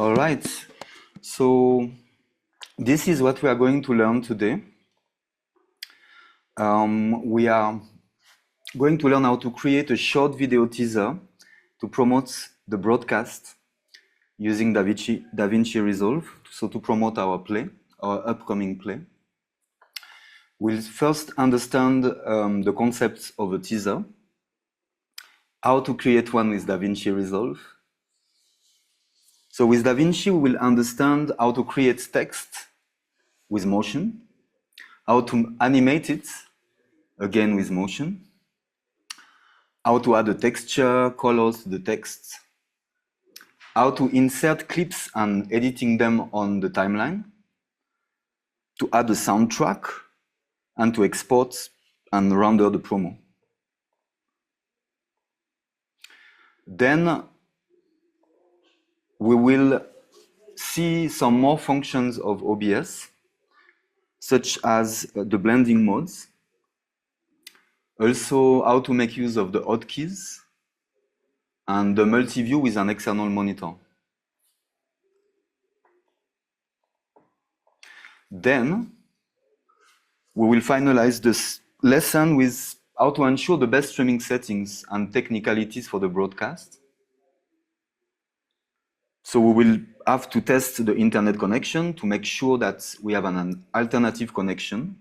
All right, so this is what we are going to learn today. We are going to learn how to create a short video teaser to promote the broadcast using DaVinci Resolve, so to promote our play, our upcoming play. We'll first understand the concepts of a teaser, how to create one with DaVinci Resolve. So with DaVinci, we will understand how to create text with motion, how to animate it, again with motion, how to add a texture, colors to the text, how to insert clips and editing them on the timeline, to add a soundtrack, and to export and render the promo. Then we will see some more functions of OBS, such as the blending modes, also how to make use of the hotkeys, and the multi-view with an external monitor. Then we will finalize this lesson with how to ensure the best streaming settings and technicalities for the broadcast. So we will have to test the internet connection to make sure that we have an alternative connection.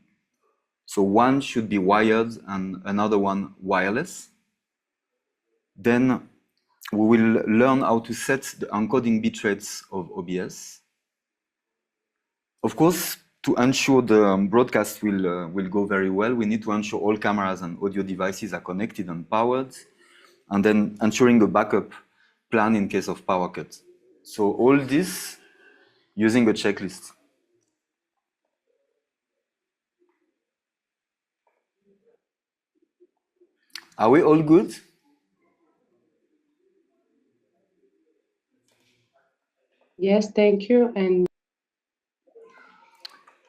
So one should be wired and another one wireless. Then we will learn how to set the encoding bit rates of OBS. Of course, to ensure the broadcast will go very well, we need to ensure all cameras and audio devices are connected and powered, and then ensuring a backup plan in case of power cut. So all this using a checklist. Are we all good? Yes, thank you. And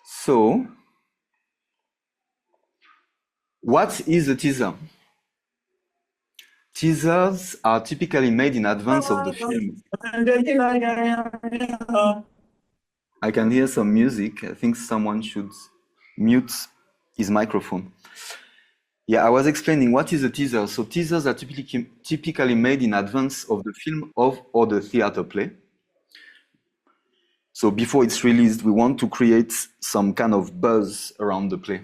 so, what is a teaser? Teasers are typically made in advance of the film. I can hear some music. I think someone should mute his microphone. Yeah, I was explaining what is a teaser. So teasers are typically made in advance of the film or the theater play. So before it's released, we want to create some kind of buzz around the play.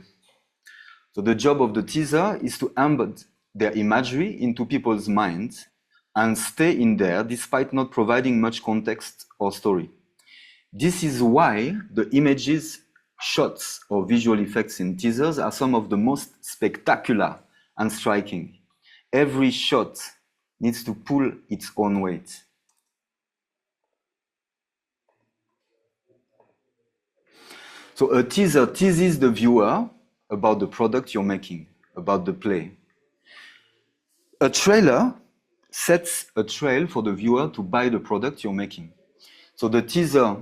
So the job of the teaser is to embed their imagery into people's minds and stay in there despite not providing much context or story. This is why the images, shots, or visual effects in teasers are some of the most spectacular and striking. Every shot needs to pull its own weight. So a teaser teases the viewer about the product you're making, about the play. A trailer sets a trail for the viewer to buy the product you're making. So the teaser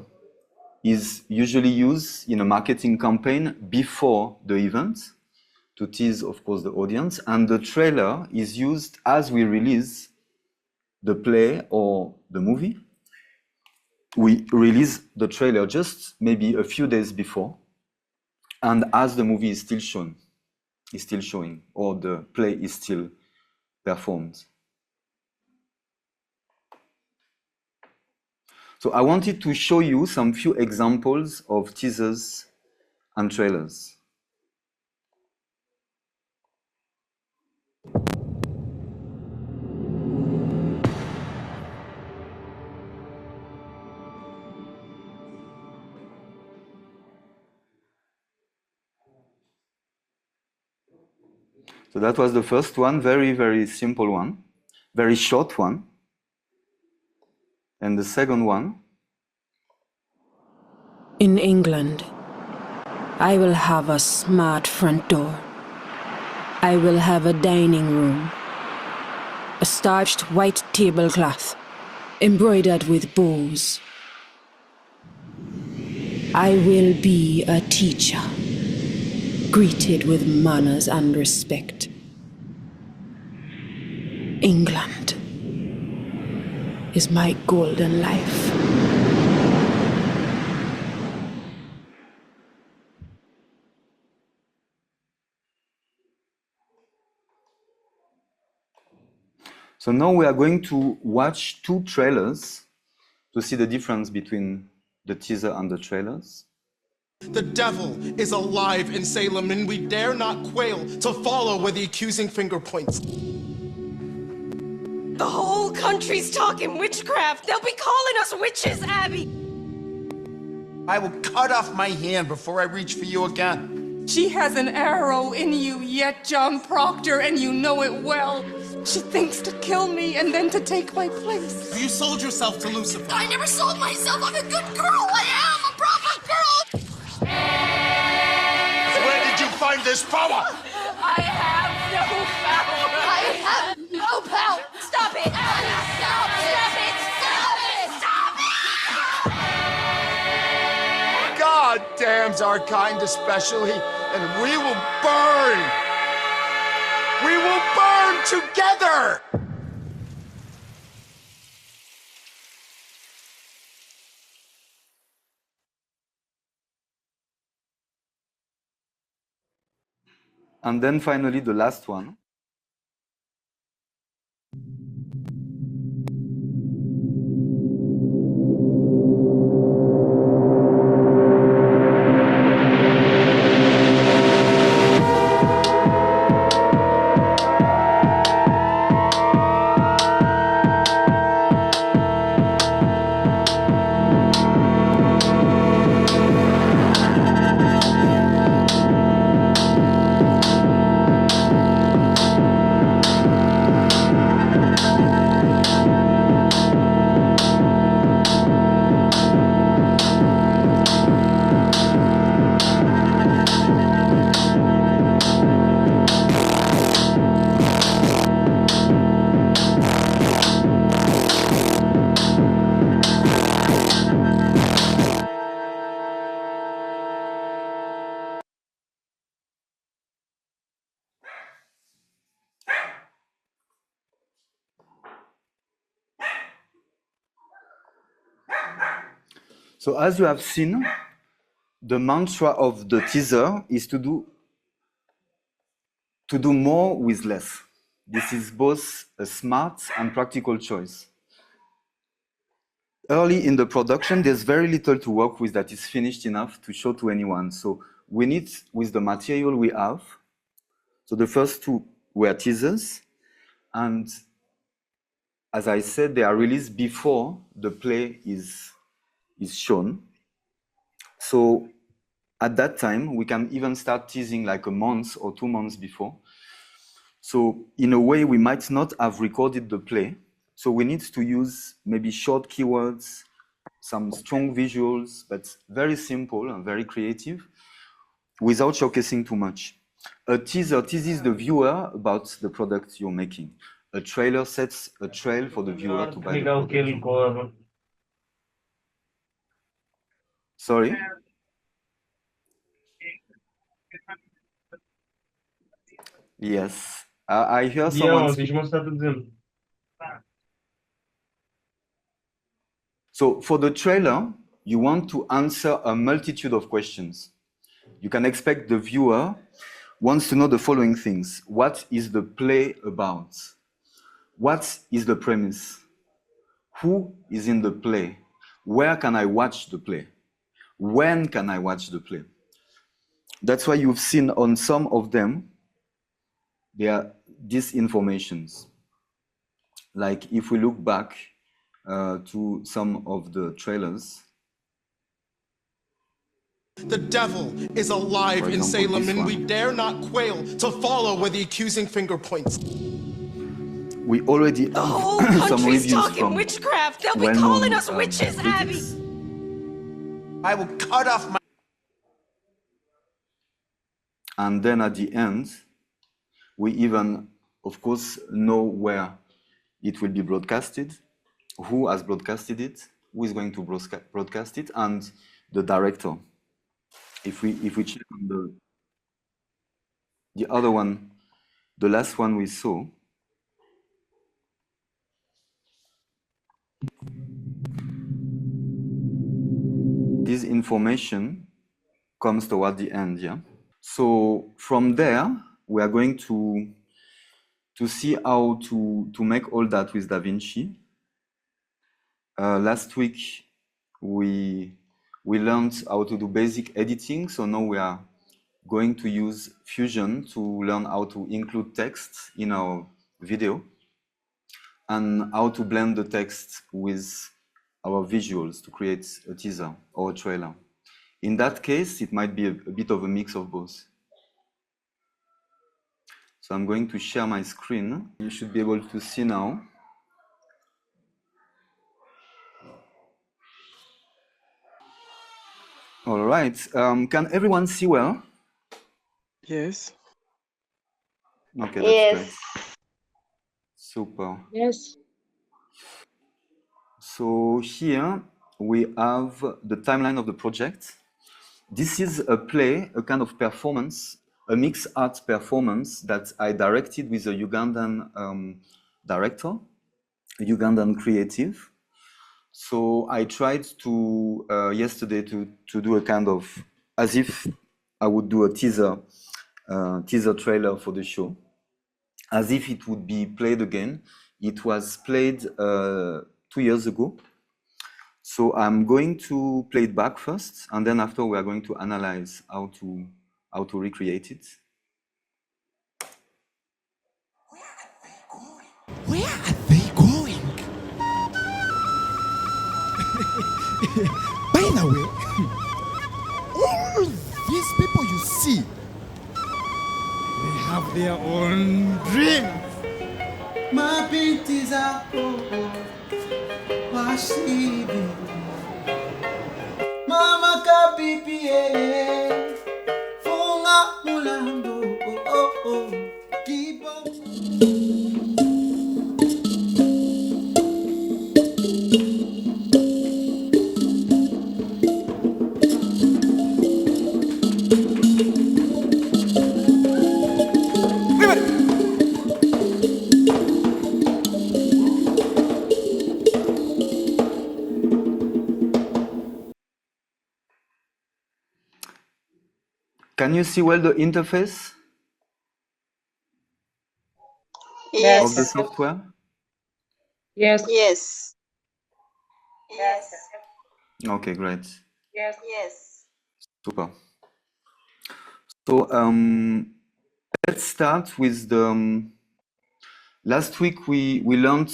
is usually used in a marketing campaign before the event to tease, of course, the audience. And the trailer is used as we release the play or the movie. We release the trailer just maybe a few days before. And as the movie is still showing, or the play is still performed. So I wanted to show you some few examples of teasers and trailers. So that was the first one, very, very simple one, very short one. And the second one. In England, I will have a smart front door. I will have a dining room, a starched white tablecloth, embroidered with bows. I will be a teacher, greeted with manners and respect. England is my golden life. So now we are going to watch two trailers to see the difference between the teaser and the trailers. The devil is alive in Salem, and we dare not quail to follow where the accusing finger points. The whole country's talking witchcraft. They'll be calling us witches, Abby. I will cut off my hand before I reach for you again. She has an arrow in you yet, John Proctor, and you know it well. She thinks to kill me and then to take my place. You sold yourself to Lucifer. I never sold myself. I'm a good girl. I am a proper girl. Where did you find this power? I have no power. I have no power. Stop it. Stop it. Stop it. Stop it. Stop it. God damns our kind especially, and we will burn. We will burn together. And then finally, the last one. So as you have seen, the mantra of the teaser is to do more with less. This is both a smart and practical choice. Early in the production, there's very little to work with that is finished enough to show to anyone. So we need, with the material we have, so the first two were teasers, and as I said, they are released before the play is shown. So at that time, we can even start teasing like a month or 2 months before. So in a way, we might not have recorded the play. So we need to use maybe short keywords, some strong visuals, but very simple and very creative, without showcasing too much. A teaser teases the viewer about the product you're making. A trailer sets a trail for the viewer to buy the product. Sorry? Yes. I hear someone speak. So for the trailer, you want to answer a multitude of questions. You can expect the viewer wants to know the following things. What is the play about? What is the premise? Who is in the play? Where can I watch the play? When can I watch the play? That's why you've seen on some of them, there are these informations. Like if we look back to some of the trailers. The devil is alive For in example, Salem, this and we one. dare not quail to follow where the accusing finger points. We already The have whole some country's reviews talking from witchcraft. They'll be well-known, calling us witches, Abby. critics. I will cut off my... And then at the end, we even, of course, know where it will be broadcasted, who has broadcasted it, who is going to broadcast it, and the director. If we check on the other one, the last one we saw, this information comes toward the end, yeah? So from there, we are going to to see how to make all that with DaVinci. Last week, we learned how to do basic editing, so now we are going to use Fusion to learn how to include text in our video and how to blend the text with our visuals to create a teaser or a trailer. In that case, it might be a bit of a mix of both. So I'm going to share my screen. You should be able to see now. All right. Can everyone see well? Yes. Okay, that's great. Super. Yes. So here we have the timeline of the project. This is a play, a kind of performance, a mixed art performance that I directed with a Ugandan director, a Ugandan creative. So I tried to, yesterday, to do a kind of, as if I would do a teaser trailer for the show, as if it would be played again. It was played 2 years ago. So I'm going to play it back first, and then after we are going to analyze how to recreate it. Where are they going? By the way, all these people you see, they have their own dreams. Mabinti zako washibi mama kapipi funga mulango kibo. Can you see well the interface Yes. of the software? Yes. Yes. Yes. Okay, great. Yes. Yes. Super. So let's start with the. Last week we learned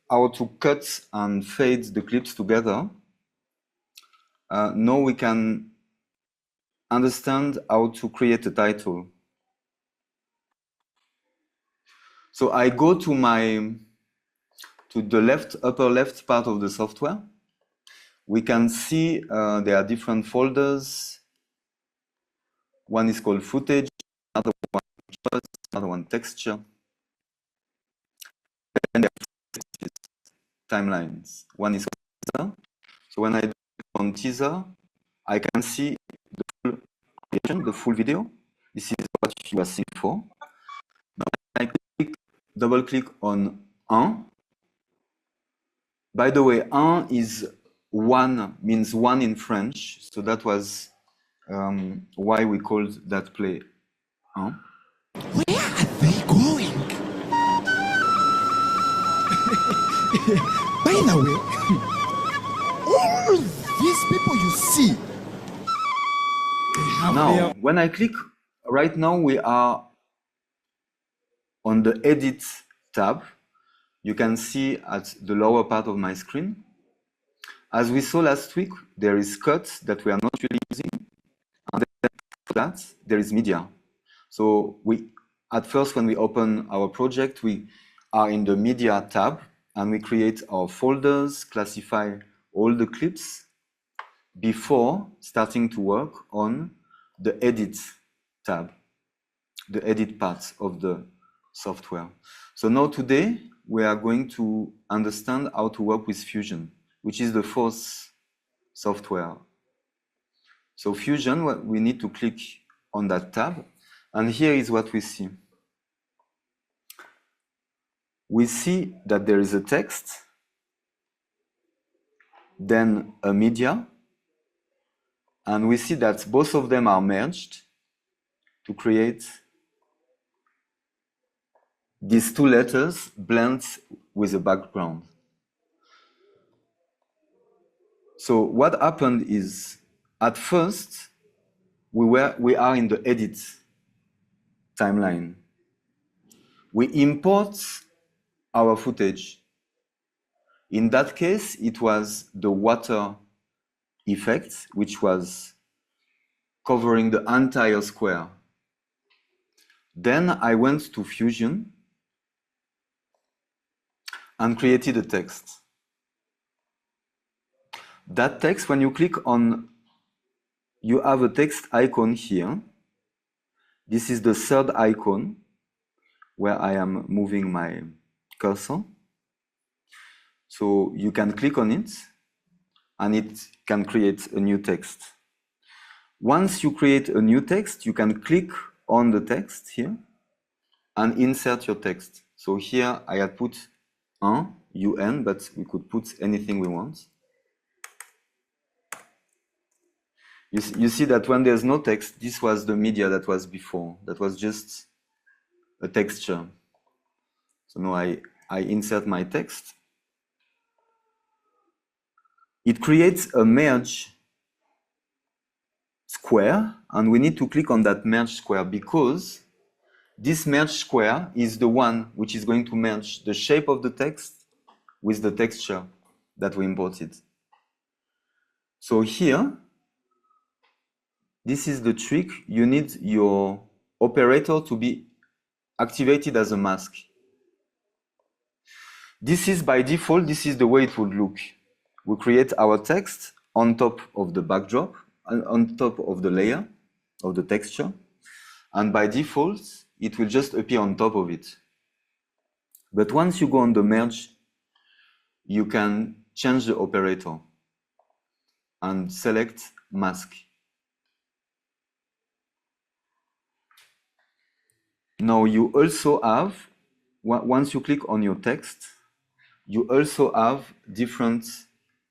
how to cut and fade the clips together. Now we can understand how to create a title. So I go to the upper left part of the software. We can see there are different folders. One is called footage, another one shots, another one texture. And there are timelines. One is teaser. So when I do on teaser, I can see the full creation, the full video. This is what you are seeing for. Now I double click on un. By the way, un is one, means one in French. So that was why we called that play un. Where are they going? By the way, all these people you see, they have Now, their... when I click, right now we are on the Edit tab. You can see at the lower part of my screen. As we saw last week, there is cut that we are not really using. And then for that, there is media. So at first, when we open our project, we are in the media tab and we create our folders, classify all the clips before starting to work on the Edit tab, the edit part of the software. So now today, we are going to understand how to work with Fusion, which is the fourth software. So Fusion, we need to click on that tab, and here is what we see. We see that there is a text, then a media, and we see that both of them are merged to create these two letters blend with the background. So what happened is, at first, we are in the edit timeline. We import our footage. In that case, it was the water effect, which was covering the entire square. Then I went to Fusion and created a text. That text, when you click on, you have a text icon here. This is the third icon where I am moving my cursor. So you can click on it and it can create a new text. Once you create a new text, you can click on the text here and insert your text. So here I had put UN, but we could put anything we want. You see that when there's no text, this was the media that was before. That was just a texture. So now I insert my text. It creates a merge square, and we need to click on that merge square because this merge square is the one which is going to merge the shape of the text with the texture that we imported. So here, this is the trick. You need your operator to be activated as a mask. This is by default, this is the way it would look. We create our text on top of the backdrop, on top of the layer of the texture, and by default, it will just appear on top of it. But once you go on the merge, you can change the operator and select mask. Now you also have, once you click on your text, you also have different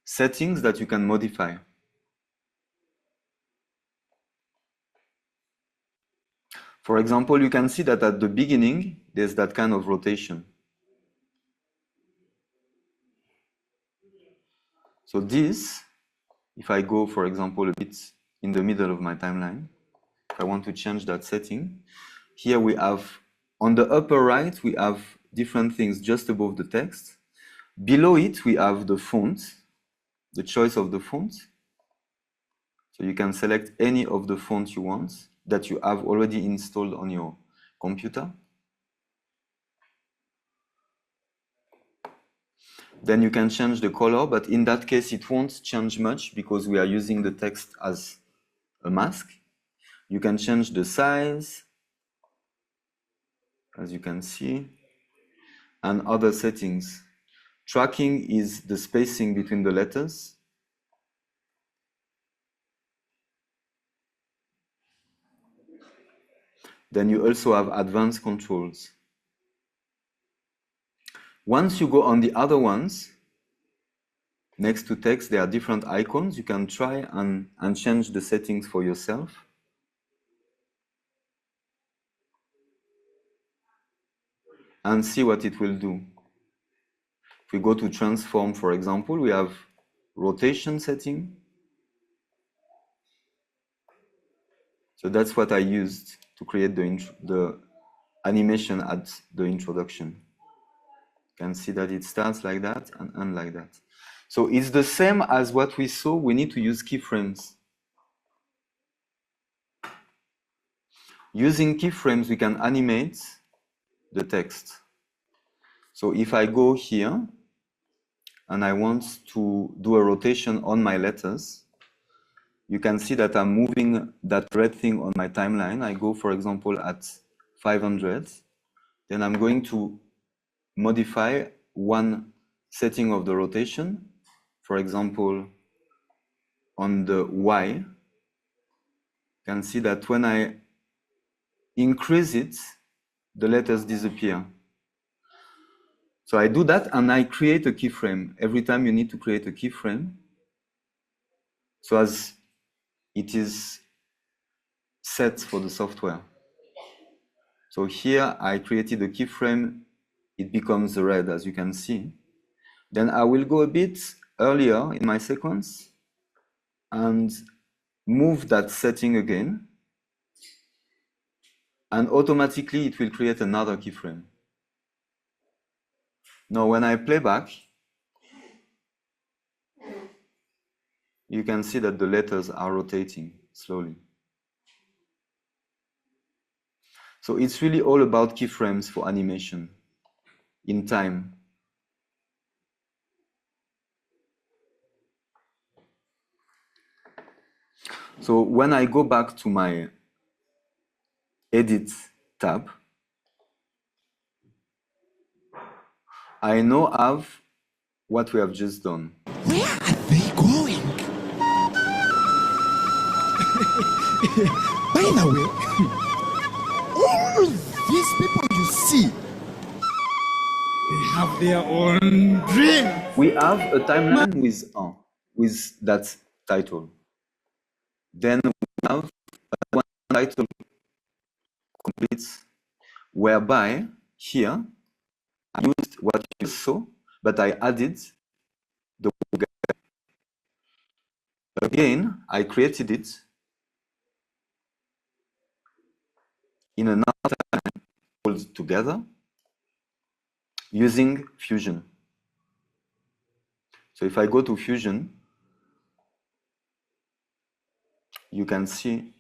settings that you can modify. For example, you can see that at the beginning, there's that kind of rotation. So this, if I go, for example, a bit in the middle of my timeline, if I want to change that setting, here we have, on the upper right, we have different things just above the text. Below it, we have the font, the choice of the font. So you can select any of the fonts you want that you have already installed on your computer. Then you can change the color, but in that case, it won't change much because we are using the text as a mask. You can change the size, as you can see, and other settings. Tracking is the spacing between the letters. Then you also have advanced controls. Once you go on the other ones, next to text, there are different icons. You can try and change the settings for yourself. And see what it will do. If we go to transform, for example, we have rotation setting. So that's what I used to create the animation at the introduction. You can see that it starts like that and ends like that. So it's the same as what we saw. We need to use keyframes. Using keyframes, we can animate the text. So if I go here and I want to do a rotation on my letters, you can see that I'm moving that red thing on my timeline. I go, for example, at 500. Then I'm going to modify one setting of the rotation. For example, on the Y, you can see that when I increase it, the letters disappear. So I do that and I create a keyframe. Every time you need to create a keyframe, so as it is set for the software. So here I created a keyframe, it becomes red as you can see. Then I will go a bit earlier in my sequence and move that setting again, and automatically it will create another keyframe. Now when I play back, you can see that the letters are rotating slowly. So it's really all about keyframes for animation in time. So when I go back to my Edit tab, I now have what we have just done. Where are they going? By the way, all these people you see, they have their own dream. We have a timeline with that title. Then we have one title complete, whereby here I used what you saw, but I added the again. I created it in another time pulled together using Fusion. So if I go to Fusion, you can see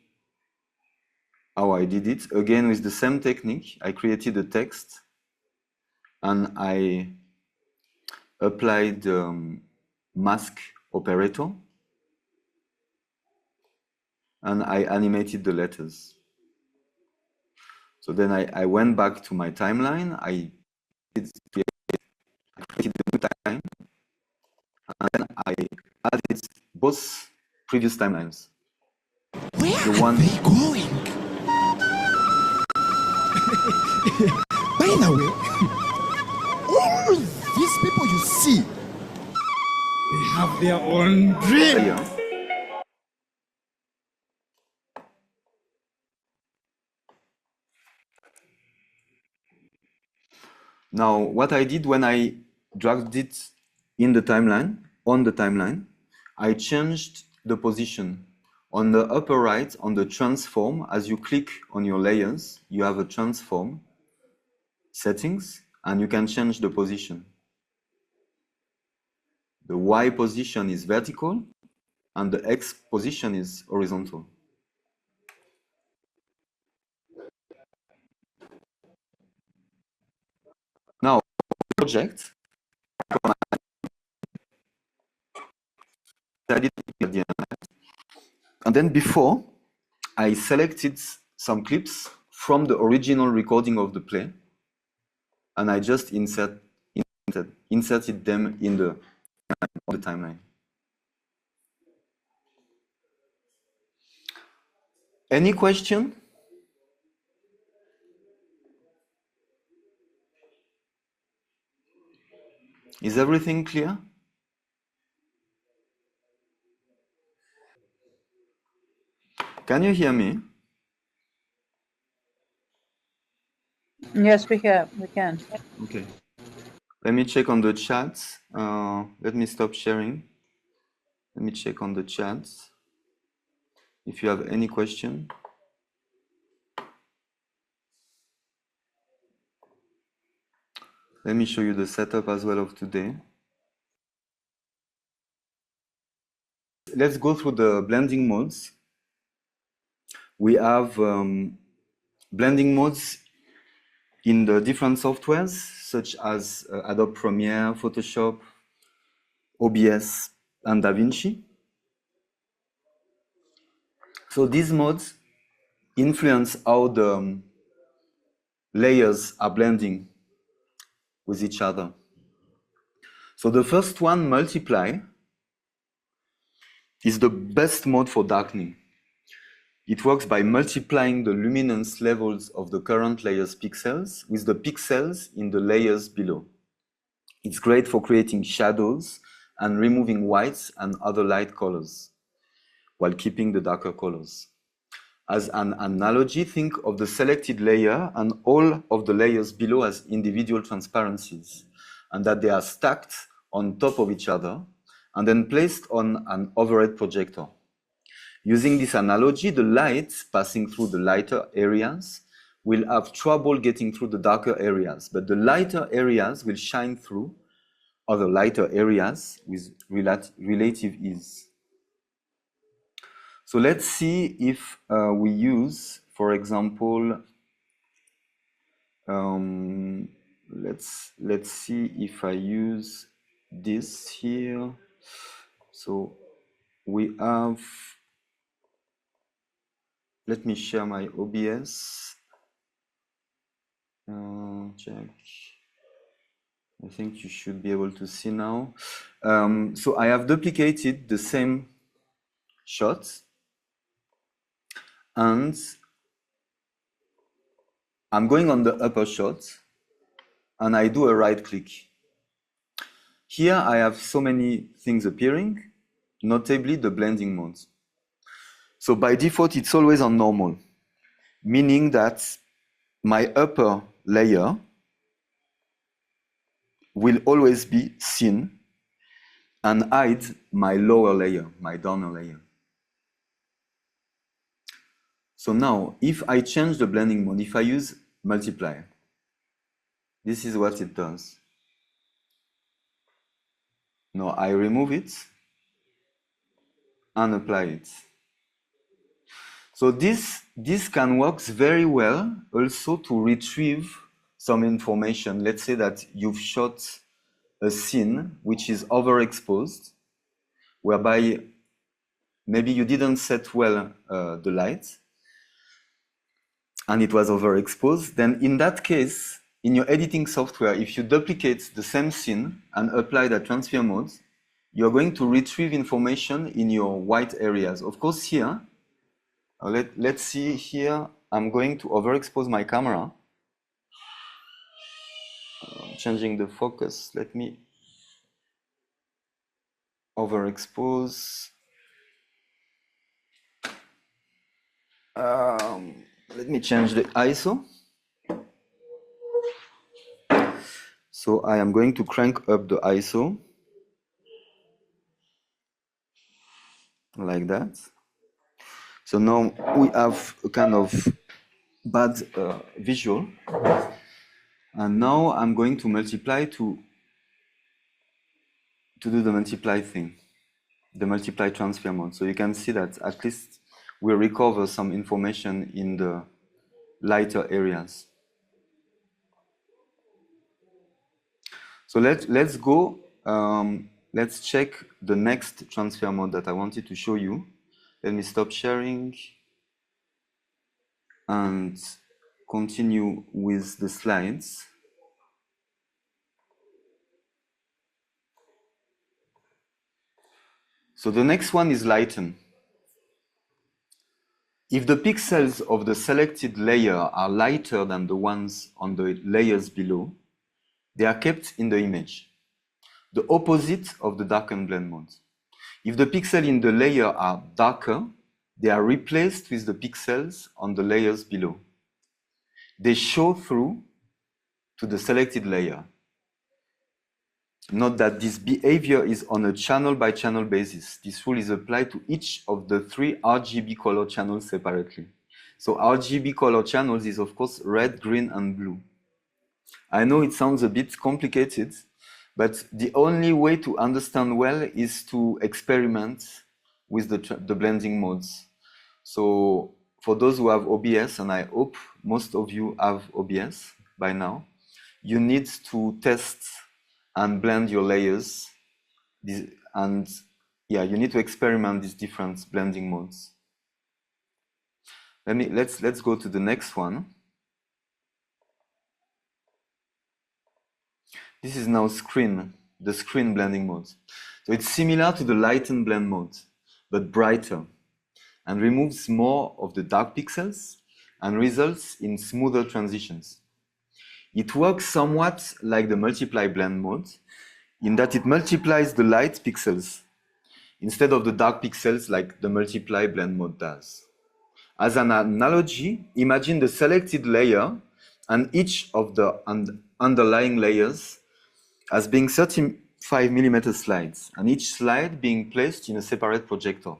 how I did it. Again, with the same technique, I created a text and I applied mask operator and I animated the letters. So then I went back to my timeline, I created a new timeline, and then I added both previous timelines. Where are they going? By the way, all these people you see, they have their own dream. Here. Now, what I did when I dragged it in the timeline, on the timeline, I changed the position. On the upper right, on the transform, as you click on your layers, you have a transform settings, and you can change the position. The Y position is vertical, and the X position is horizontal. Now, project, and then before, I selected some clips from the original recording of the play, and I just inserted them in the timeline. Any question? Is everything clear? Can you hear me? Yes, we can. Okay. Let me check on the chat. Let me stop sharing. Let me check on the chat. If you have any question. Let me show you the setup as well of today. Let's go through the blending modes. We have blending modes in the different softwares, such as Adobe Premiere, Photoshop, OBS, and DaVinci. So these modes influence how the layers are blending with each other. So the first one, multiply, is the best mode for darkening. It works by multiplying the luminance levels of the current layer's pixels with the pixels in the layers below. It's great for creating shadows and removing whites and other light colors while keeping the darker colors. As an analogy, think of the selected layer and all of the layers below as individual transparencies, and that they are stacked on top of each other and then placed on an overhead projector. Using this analogy, the light passing through the lighter areas will have trouble getting through the darker areas, but the lighter areas will shine through other lighter areas with relative ease. So let's see if we use, for example, let's see if I use this here. So we have, let me share my OBS. Check. I think you should be able to see now. So I have duplicated the same shot, and I'm going on the upper shot, and I do a right click. Here I have so many things appearing, notably the blending modes. So by default, it's always on normal, meaning that my upper layer will always be seen and hide my lower layer, my downer layer. So now, if I change the blending mode, if I use multiply, this is what it does. Now I remove it and apply it. So this can work very well also to retrieve some information. Let's say that you've shot a scene which is overexposed, whereby maybe you didn't set well the light, and it was overexposed. Then in that case, in your editing software, if you duplicate the same scene and apply the transfer mode, you're going to retrieve information in your white areas. Of course, here, let's see here, I'm going to overexpose my camera. Changing the focus. Let me overexpose. Let me change the ISO. So I am going to crank up the ISO like that. So now we have a kind of bad visual. And now I'm going to multiply to do the multiply thing, the multiply transfer mode. So you can see that at least we recover some information in the lighter areas. So let's go, let's check the next transfer mode that I wanted to show you. Let me stop sharing and continue with the slides. So the next one is lighten. If the pixels of the selected layer are lighter than the ones on the layers below, they are kept in the image, the opposite of the darken blend mode. If the pixels in the layer are darker, they are replaced with the pixels on the layers below. They show through to the selected layer. Note that this behavior is on a channel by channel basis. This rule is applied to each of the 3 RGB color channels separately. So RGB color channels is of course red, green, and blue. I know it sounds a bit complicated, but the only way to understand well is to experiment with the blending modes. So for those who have OBS, and I hope most of you have OBS by now, you need to test and blend your layers, and yeah, you need to experiment these different blending modes. Let's go to the next one. This is now the screen blending mode. So it's similar to the lighten blend mode, but brighter, and removes more of the dark pixels and results in smoother transitions. It works somewhat like the multiply blend mode in that it multiplies the light pixels instead of the dark pixels like the multiply blend mode does. As an analogy, imagine the selected layer and each of the underlying layers as being 35mm slides, and each slide being placed in a separate projector.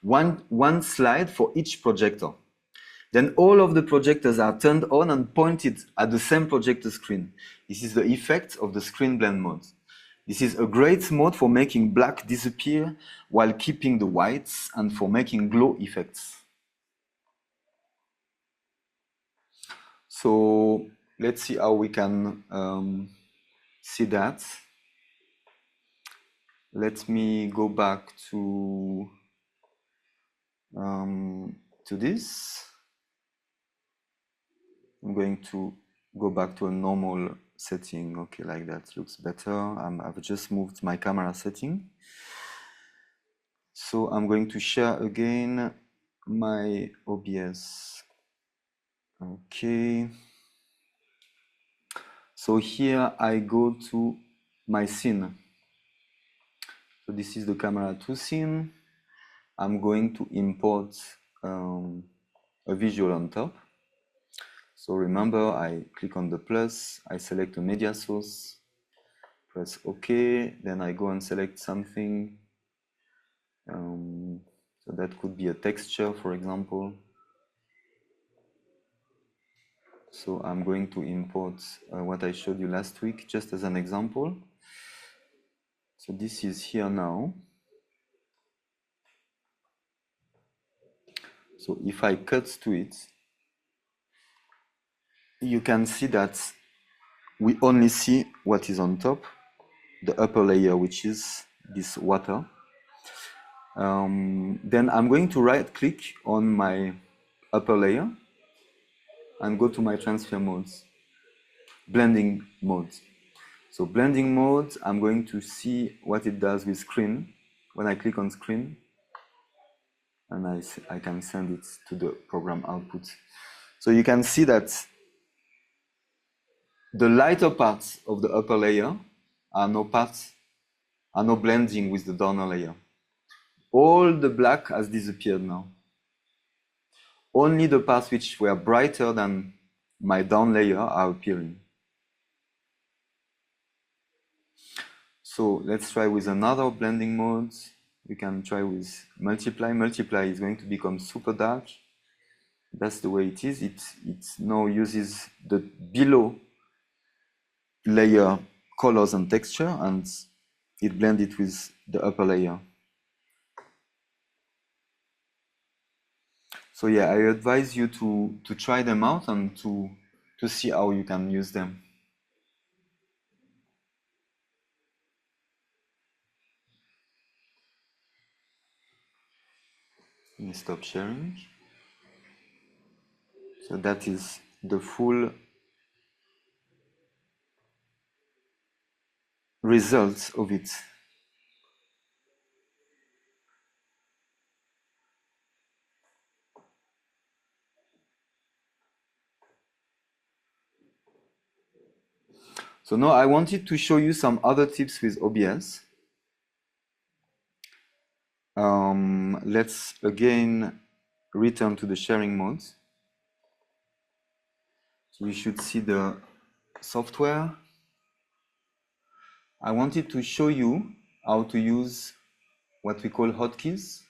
One slide for each projector. Then all of the projectors are turned on and pointed at the same projector screen. This is the effect of the screen blend mode. This is a great mode for making black disappear while keeping the whites and for making glow effects. So let's see how we can see that. Let me go back to this. I'm going to go back to a normal setting. Okay, like that looks better. I've just moved my camera setting. So I'm going to share again my OBS. Okay. So here I go to my scene. So this is the camera 2 scene. I'm going to import a visual on top. So remember, I click on the plus, I select a media source, press OK, then I go and select something. So that could be a texture, for example. So I'm going to import what I showed you last week, just as an example. So this is here now. So if I cut to it, you can see that we only see what is on top, the upper layer, which is this water. Then I'm going to right click on my upper layer and go to my transfer modes, blending modes. So blending mode, I'm going to see what it does with screen. When I click on screen, and I can send it to the program output. So you can see that the lighter parts of the upper layer are no blending with the downer layer. All the black has disappeared now. Only the parts which were brighter than my down layer are appearing. So let's try with another blending mode. We can try with multiply. Multiply is going to become super dark. That's the way it is. It now uses the below layer colors and texture, and it blends it with the upper layer. So yeah, I advise you to try them out and to see how you can use them. Let me stop sharing. So that is the full results of it. So now I wanted to show you some other tips with OBS. Let's again return to the sharing mode. So you should see the software. I wanted to show you how to use what we call hotkeys.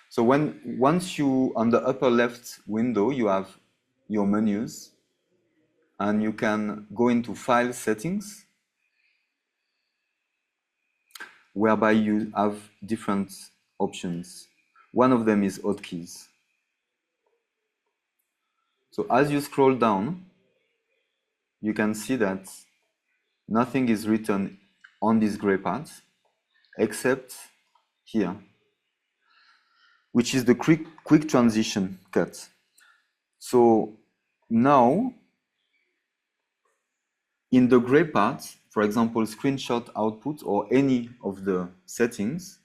So once you, on the upper left window, you have your menus, and you can go into File Settings, whereby you have different options. One of them is hotkeys. So as you scroll down, you can see that nothing is written on this gray part, except here, which is the quick transition cut. So now, in the gray part, for example, screenshot output or any of the settings,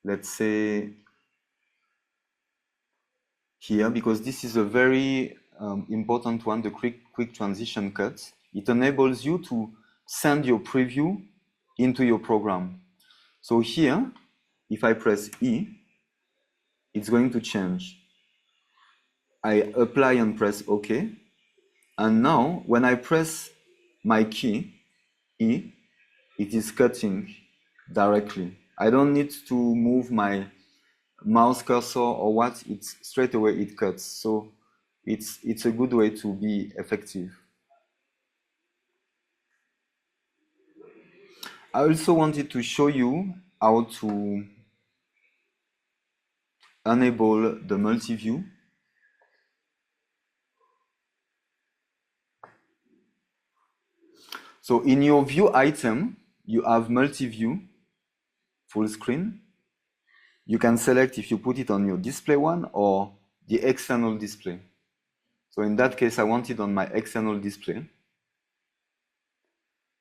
let's say here, because this is a very important one, the quick transition cut. It enables you to send your preview into your program. So here, if I press E, it's going to change. I apply and press OK. And now, when I press my key, E, it is cutting directly. I don't need to move my mouse cursor or what, it's straight away it cuts. So it's a good way to be effective. I also wanted to show you how to enable the multi-view. So in your view item, you have multi-view, full screen. You can select if you put it on your display one or the external display. So in that case, I want it on my external display,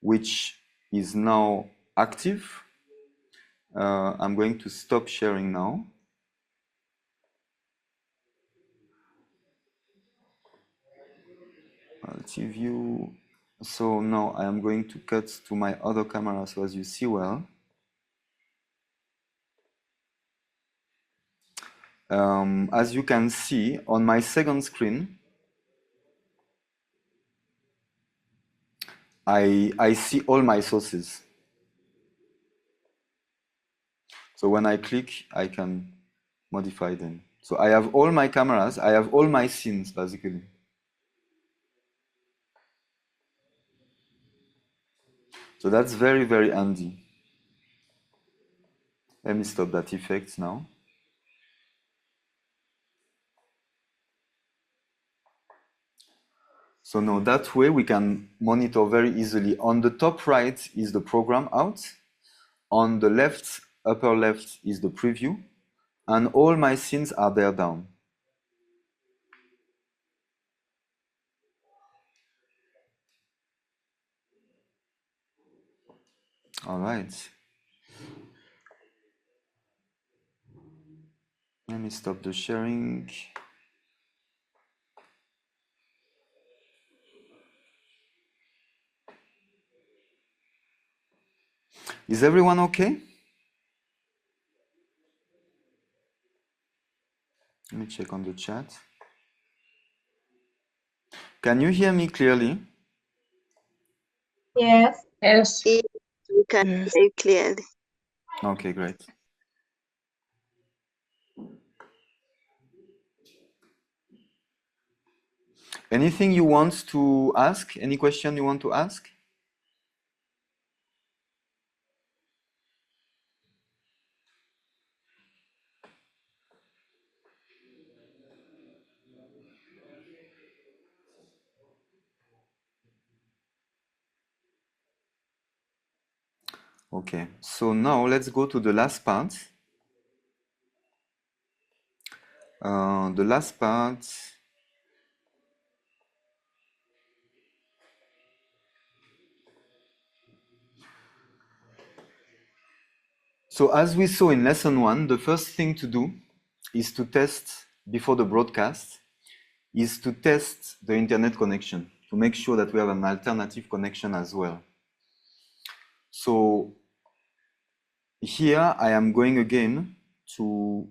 which is now active. I'm going to stop sharing now. Multi-view. So now I am going to cut to my other camera so as you see well. As you can see on my second screen, I see all my sources. So when I click, I can modify them. So I have all my cameras, I have all my scenes basically. So that's very, very handy. Let me stop that effect now. So now that way we can monitor very easily. On the top right is the program out. On the left, upper left is the preview. And all my scenes are there down. All right. Let me stop the sharing. Is everyone okay? Let me check on the chat. Can you hear me clearly? Yes. Yes. Yes, we can Yes. hear you clearly. Okay, great. Anything you want to ask? Any question you want to ask? Okay, so now let's go to the last part. The last part. So as we saw in lesson 1, the first thing to do is to test before the broadcast, is to test the internet connection to make sure that we have an alternative connection as well. So here I am going again to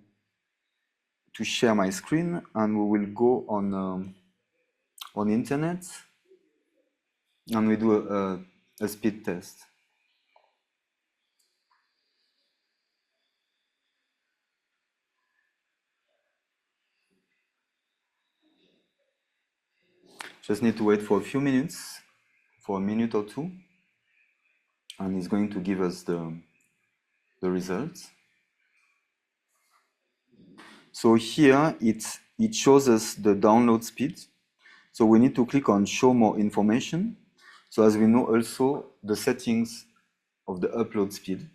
share my screen, and we will go on internet and we do a speed test. Just need to wait for a few minutes, for a minute or two, and it's going to give us the results. So here it shows us the download speed. So we need to click on show more information. So as we know also the settings of the upload speed.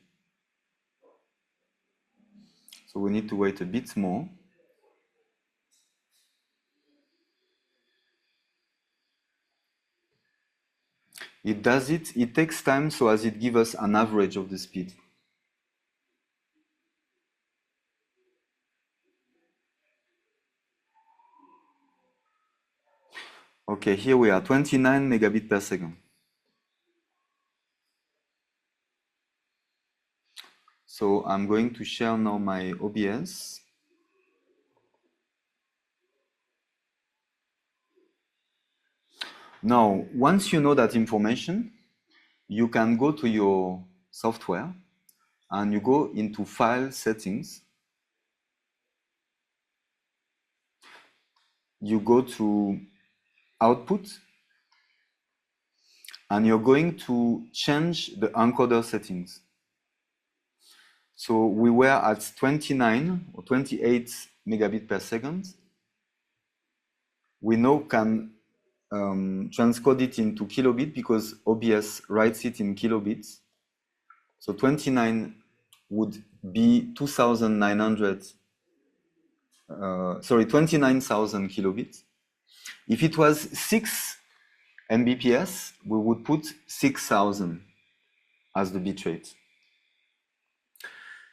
So we need to wait a bit more. It does it, it takes time so as it gives us an average of the speed. Okay, here we are, 29 megabits per second. So I'm going to share now my OBS. Now, once you know that information, you can go to your software and you go into File Settings. You go to Output, and you're going to change the encoder settings. So we were at 29 or 28 megabit per second. We now can transcode it into kilobit because OBS writes it in kilobits. So 29 would be 29,000 kilobits. If it was 6 Mbps, we would put 6,000 as the bitrate.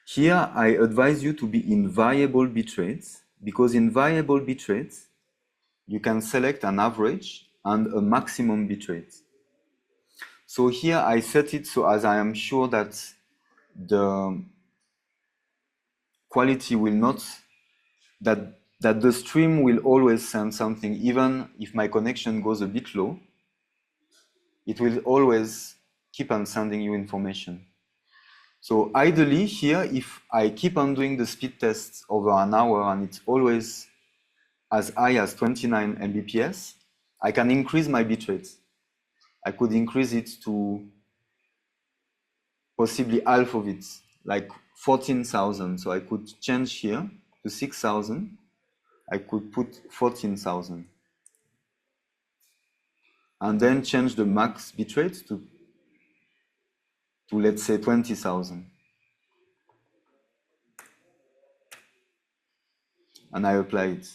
Here, I advise you to be in variable bitrates, because in variable bitrates, you can select an average and a maximum bitrate. So here I set it so as I am sure that the quality will not, that the stream will always send something, even if my connection goes a bit low, it will always keep on sending you information. So ideally here, if I keep on doing the speed tests over an hour and it's always as high as 29 Mbps, I can increase my bitrate. I could increase it to possibly half of it, like 14,000. So I could change here to 6,000. I could put 14,000. And then change the max bitrate to let's say 20,000. And I apply it.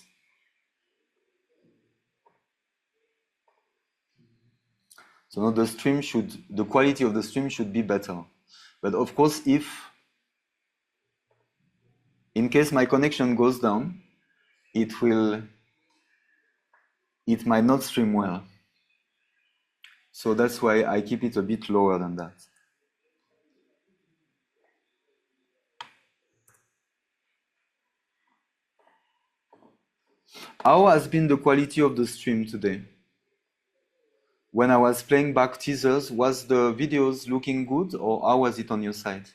So now the quality of the stream should be better. But of course, in case my connection goes down, it might not stream well. So that's why I keep it a bit lower than that. How has been the quality of the stream today? When I was playing back teasers, was the videos looking good, or how was it on your side?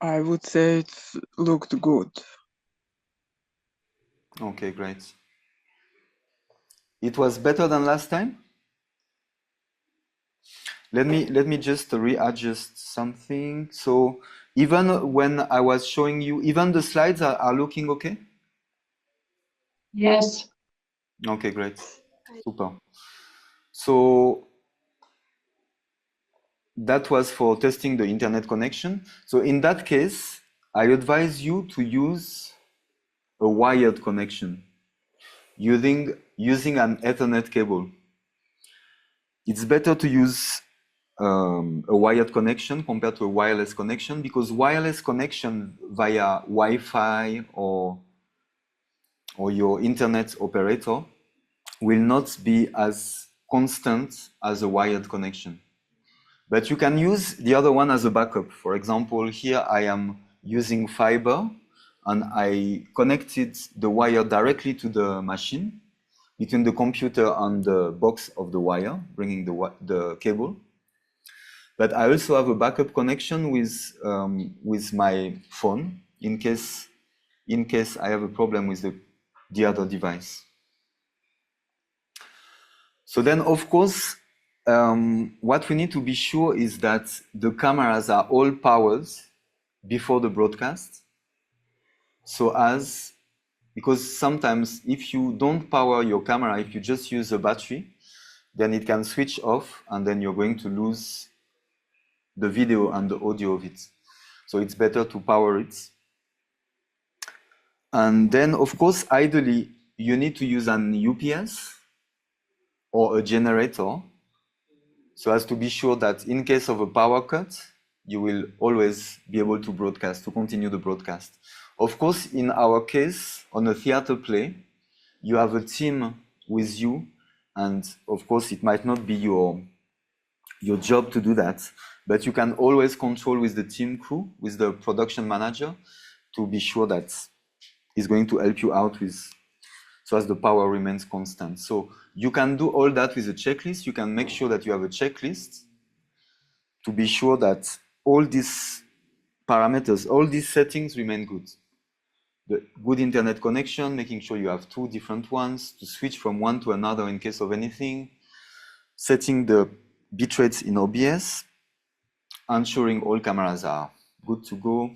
I would say it looked good. Okay, great. It was better than last time? Let me just readjust something. So even when I was showing you, even the slides are looking okay? Yes. Okay, great. Super. So that was for testing the internet connection. So in that case, I advise you to use a wired connection using an Ethernet cable. It's better to use a wired connection compared to a wireless connection, because wireless connection via Wi-Fi or your internet operator will not be as constant as a wired connection. But you can use the other one as a backup. For example, here I am using fiber and I connected the wire directly to the machine between the computer and the box of the wire, bringing the cable. But I also have a backup connection with my phone in case I have a problem with the other device. So then, of course, what we need to be sure is that the cameras are all powered before the broadcast. Because sometimes if you don't power your camera, if you just use a battery, then it can switch off and then you're going to lose the video and the audio of it. So it's better to power it. And then, of course, ideally, you need to use an UPS or a generator so as to be sure that in case of a power cut, you will always be able to broadcast, to continue the broadcast. Of course, in our case, on a theater play, you have a team with you, and of course, it might not be your job to do that, but you can always control with the team crew, with the production manager, to be sure that he's going to help you out with. so as the power remains constant. So you can do all that with a checklist. You can make sure that you have a checklist to be sure that all these parameters, all these settings remain good. The good internet connection, making sure you have two different ones, to switch from one to another in case of anything, setting the bit rates in OBS, ensuring all cameras are good to go,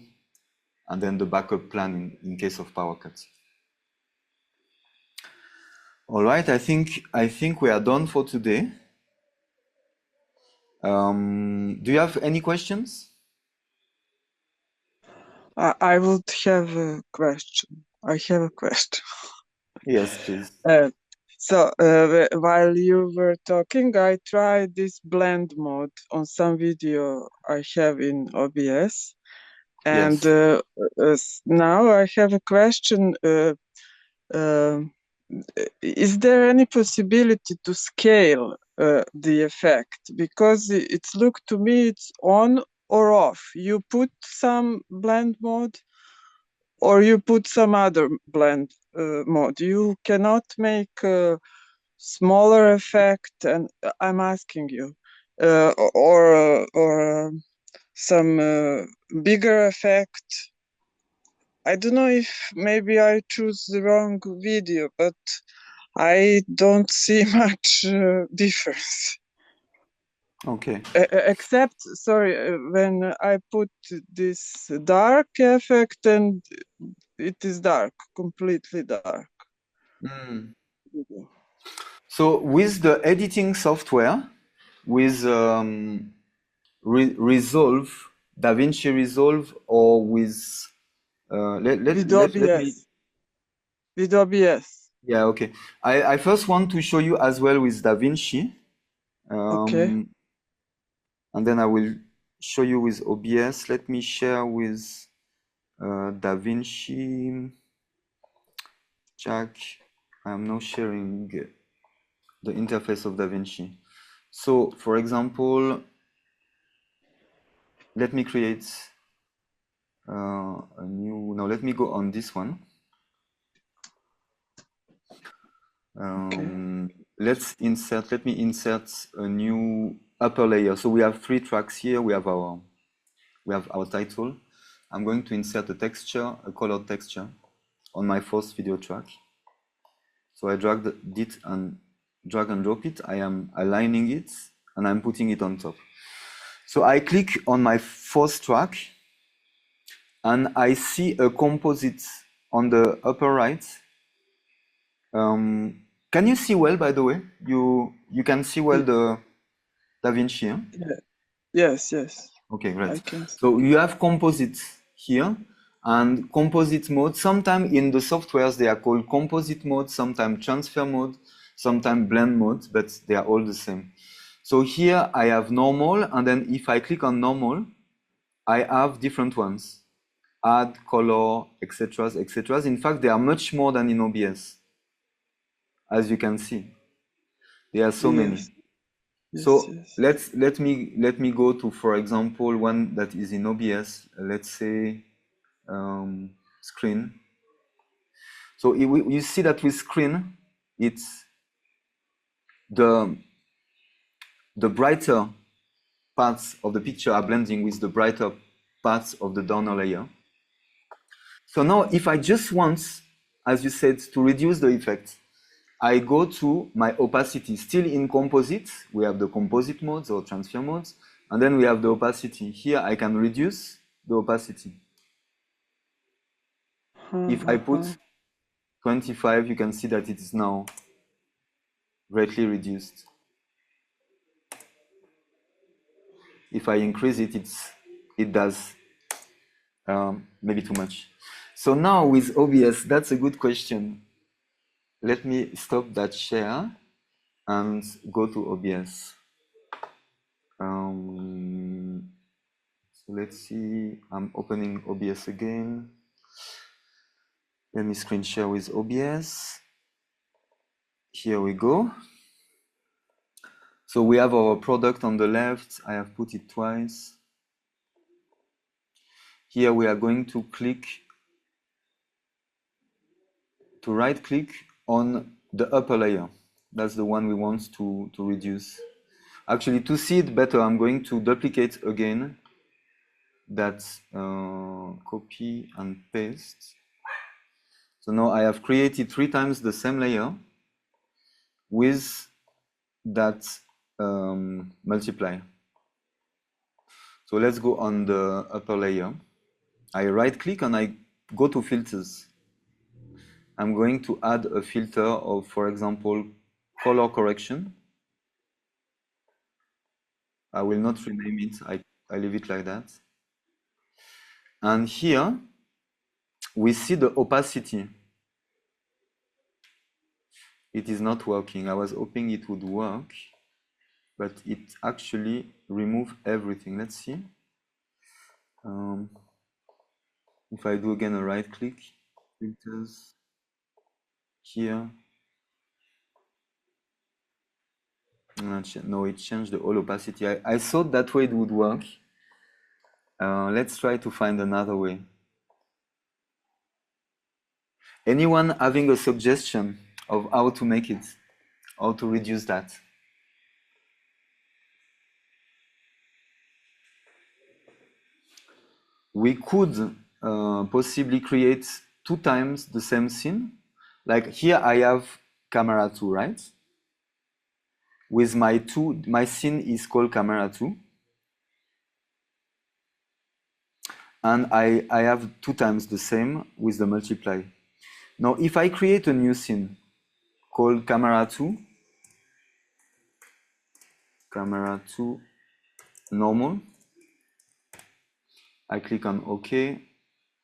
and then the backup plan in case of power cuts. All right, I think we are done for today. Do you have any questions? I would have a question. I have a question. Yes, please. While you were talking, I tried this blend mode on some video I have in OBS. And Yes. now I have a question. Is there any possibility to scale the effect? Because it looked to me it's on or off. You put some blend mode or you put some other blend mode. You cannot make a smaller effect, and I'm asking you, or some bigger effect. I don't know if maybe I choose the wrong video, but I don't see much difference. Okay. Except, sorry, when I put this dark effect and it is dark, completely dark. So with the editing software, with Resolve, DaVinci Resolve, or with With let me. OBS. With OBS. Yeah, okay. I first want to show you as well with DaVinci. Okay. And then I will show you with OBS. Let me share with DaVinci. Jack, I am now sharing the interface of DaVinci. So, for example, let me create a new. Now, let me go on this one. Let me insert a new upper layer. So we have 3 tracks here. We have our title. I'm going to insert a texture, a colored texture, on my first video track. So I drag it and drag and drop it. I am aligning it and I'm putting it on top. So I click on my first track and I see a composite on the upper right. Can you see well, by the way? You can see well the DaVinci, huh? Yeah. Yes. Okay, great. I can see. So you have composite here and composite mode. Sometimes in the softwares they are called composite mode, sometimes transfer mode, sometimes blend mode, but they are all the same. So here I have normal, and then if I click on normal, I have different ones. Add, color, etc., etc. In fact, there are much more than in OBS. As you can see, there are so many. So let me go to, for example, one that is in OBS. Let's say screen. So you see that with screen, it's the brighter parts of the picture are blending with the brighter parts of the downer layer. So now, if I just want, as you said, to reduce the effect, I go to my opacity. Still in composite, we have the composite modes or transfer modes, and then we have the opacity. Here I can reduce the opacity. If I put 25, you can see that it is now greatly reduced. If I increase it, it does maybe too much. So now with OBS, that's a good question. Let me stop that share and go to OBS. So let's see, I'm opening OBS again. Let me screen share with OBS. Here we go. So we have our product on the left. I have put it twice. Here we are going to right click on the upper layer. That's the one we want to reduce. Actually, to see it better, I'm going to duplicate again that copy and paste. So now I have created 3 times the same layer with that multiply. So let's go on the upper layer. I right click and I go to filters. I'm going to add a filter of, for example, color correction. I will not rename it, I leave it like that. And here we see the opacity. It is not working. I was hoping it would work, but it actually removed everything. Let's see. If I do again a right click, filters, here. No, it changed the whole opacity. I thought that way it would work. Let's try to find another way. Anyone having a suggestion of how to make it, how to reduce that? We could possibly create 2 times the same scene. Like here I have camera 2, right? With my scene is called camera 2. And I have 2 times the same with the multiply. Now, if I create a new scene called camera 2 normal, I click on OK.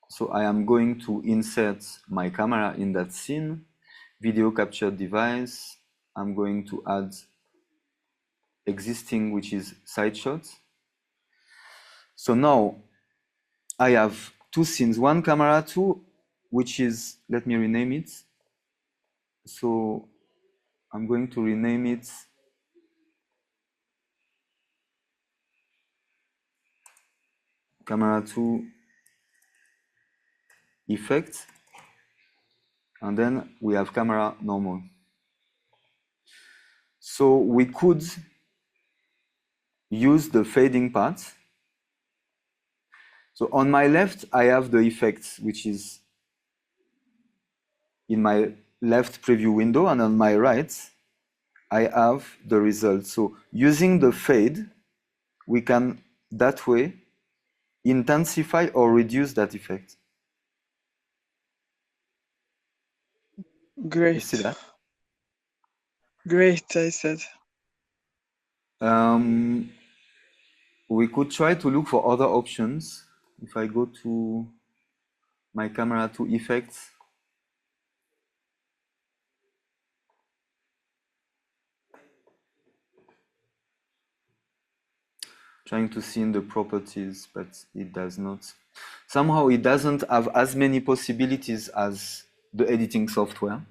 So I am going to insert my camera in that scene, video capture device. I'm going to add existing, which is side shots. So now I have 2 scenes, one camera 2, which is, let me rename it. So I'm going to rename it camera 2 effect, and then we have camera normal. So we could use the fading part. So on my left, I have the effects, which is in my left preview window, and on my right, I have the result. So using the fade, we can that way intensify or reduce that effect. Great. You see that? Great, I said. We could try to look for other options. If I go to my camera 2 effects, trying to see in the properties, but it does not. Somehow it doesn't have as many possibilities as the editing software,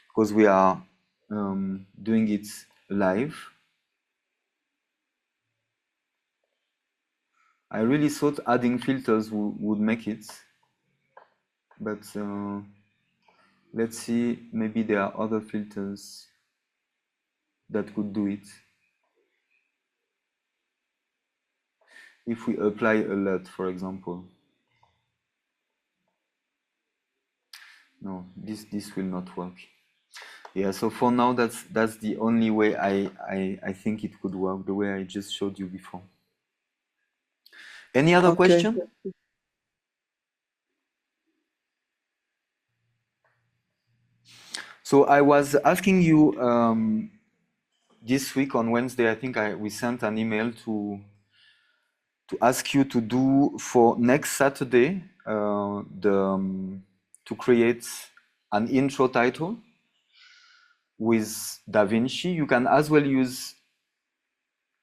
because we are doing it live. I really thought adding filters would make it, but let's see, maybe there are other filters that could do it. If we apply alert, for example. No, this will not work. Yeah, so for now, that's the only way I think it could work, the way I just showed you before. Any other question? So I was asking you this week on Wednesday, I think we sent an email to ask you to do for next Saturday to create an intro title with DaVinci. You can as well use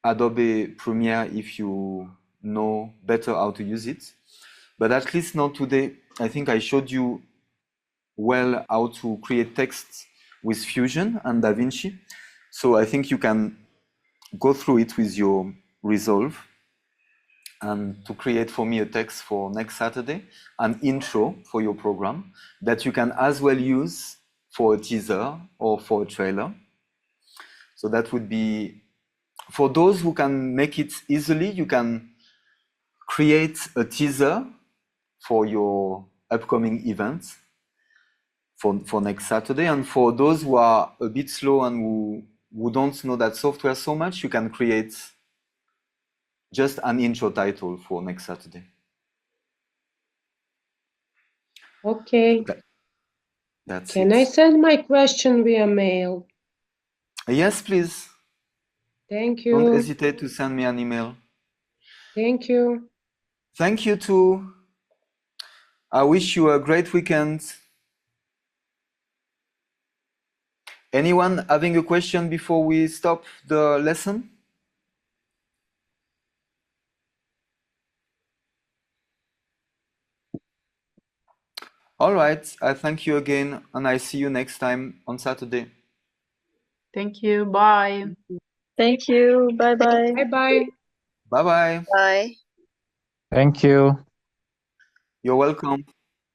Adobe Premiere if you know better how to use it. But at least now today, I think I showed you well how to create text with Fusion and DaVinci. So I think you can go through it with your Resolve and to create for me a text for next Saturday, an intro for your program that you can as well use for a teaser or for a trailer. So that would be, for those who can make it easily, you can create a teaser for your upcoming events for next Saturday. And for those who are a bit slow and who don't know that software so much, you can create just an intro title for next Saturday. Okay. That's Can it. I send my question via mail? Yes, please. Thank Don't you. hesitate to send me an email. Thank you. Thank you too. I wish you a great weekend. Anyone having a question before we stop the lesson? All right. I thank you again, and I see you next time on Saturday. Thank you. Bye. Thank you. Bye-bye. Bye-bye. Bye-bye. Bye. Thank you. You're welcome.